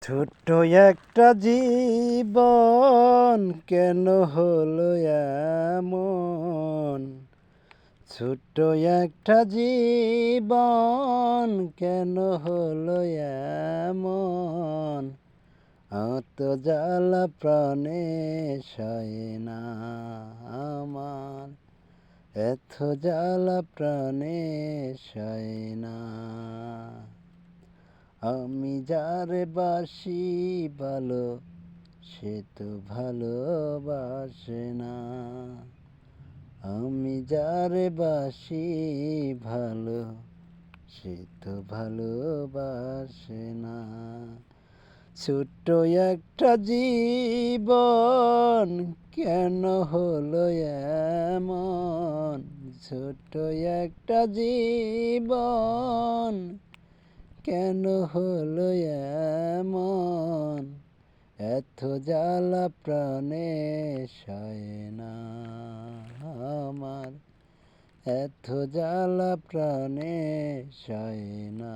ছোট্ট একটা জীবন কেন হলো এমন? ছোট্ট একটা জীবন কেন হলো এমন? অত জ্বালা প্রাণে সয় না আমার, এত জ্বালা প্রাণে সয় না। আমি যারে বাসি ভালো, সে তো ভালোবাসে না। আমি যারে বাসি ভালো, সে তো ভালোবাসে না। ছোট্ট একটা জীবন কেন হলো এমন? ছোট্ট একটা জীবন কেন হলো এমন? এত জ্বালা প্রাণে সয় না আমার, এত জ্বালা প্রাণে সয় না।